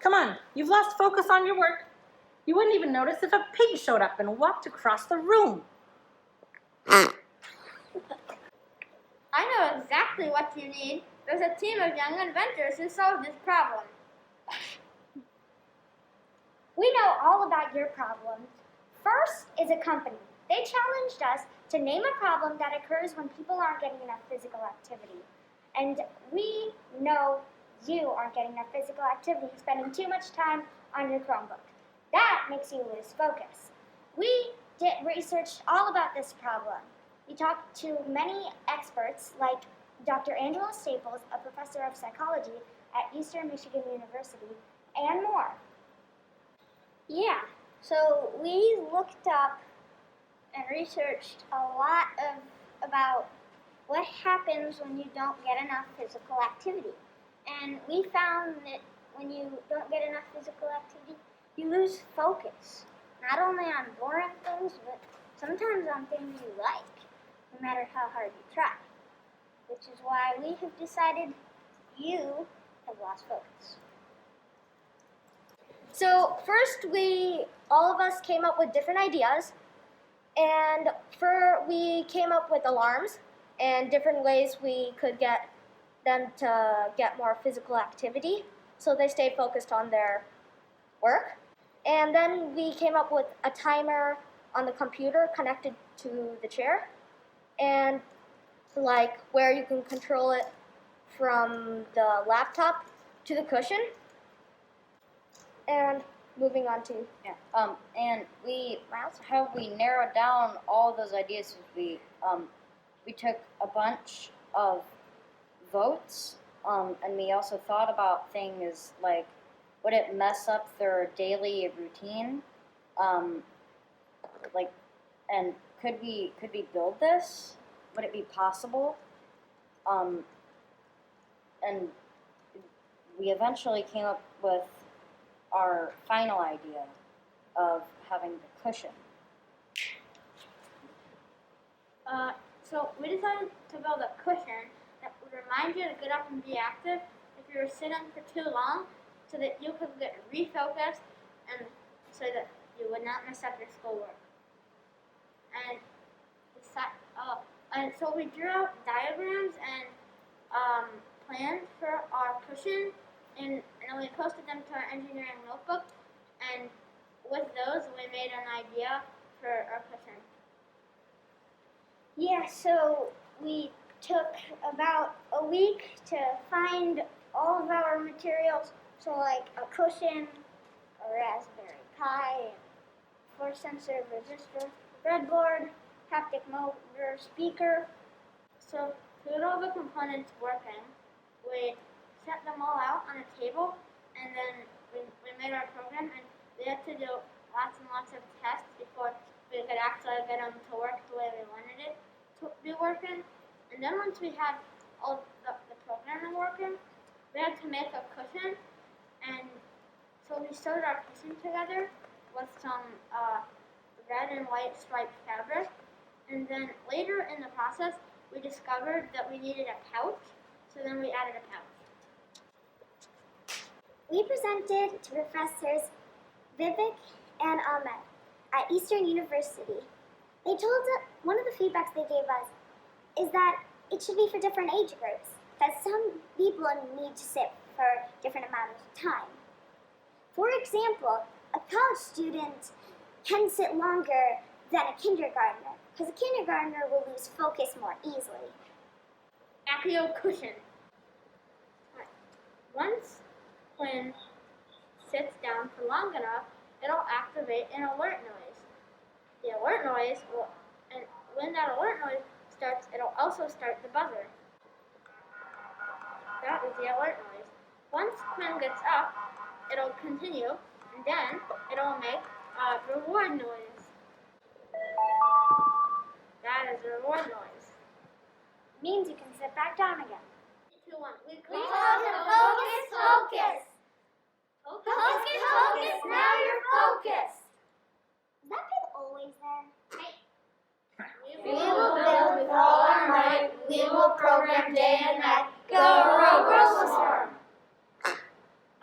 Come on, you've lost focus on your work. You wouldn't even notice if a pig showed up and walked across the room. I know exactly what you need. There's a team of young inventors who solved this problem. We know all about your problems. First is a company. They challenged us to name a problem that occurs when people aren't getting enough physical activity. And we know you aren't getting enough physical activity, spending too much time on your Chromebook. That makes you lose focus. We researched all about this problem. We talked to many experts like Dr. Angela Staples, a professor of psychology at Eastern Michigan University, and more. Yeah, so we looked up and researched a lot about what happens when you don't get enough physical activity. And we found that when you don't get enough physical activity, you lose focus. Not only on boring things, but sometimes on things you like, no matter how hard you try. Which is why we have decided you have lost focus. So first, all of us came up with different ideas, and we came up with alarms and different ways we could get them to get more physical activity so they stay focused on their work. And then we came up with a timer on the computer connected to the chair, and like where you can control it from the laptop to the cushion. And moving on to and how we narrowed down all those ideas. We took a bunch of votes, and we also thought about things like, would it mess up their daily routine? And could we build this? Would it be possible? And we eventually came up with our final idea of having the cushion. So we decided to build a cushion that would remind you to get up and be active if you were sitting for too long, so that you could get refocused and so that you would not mess up your schoolwork. And so we drew out diagrams and plans for our cushion, and we posted them to our engineering notebook, and with those we made an idea for our cushion. yeah, so we took about a week to find all of our materials, so like a cushion, a Raspberry Pi, force sensor, resistor, breadboard, haptic motor, speaker. So to get all the components working, we set them all out on a table, and then we made our program, and we had to do lots and lots of tests before we could actually get them to work the way we wanted it to be working. And then once we had all the programming working, we had to make a cushion, and so we sewed our cushion together with some red and white striped fabric. And then later in the process, we discovered that we needed a pouch, so then we added a pouch. We presented to Professors Vivek and Ahmed at Eastern University. They told us, one of the feedbacks they gave us is that it should be for different age groups, that some people need to sit for different amounts of time. For example, a college student can sit longer than a kindergartner, because a kindergartner will lose focus more easily. Accio cushion. Once Quinn sits down for long enough, it'll activate an alert noise. The alert noise and when that alert noise starts, it'll also start the buzzer. That is the alert noise. Once Quinn gets up, it'll continue, and then it'll make a reward noise. That is a reward noise. Means you can sit back down again. 3, 2, 1. We call it focus, focus.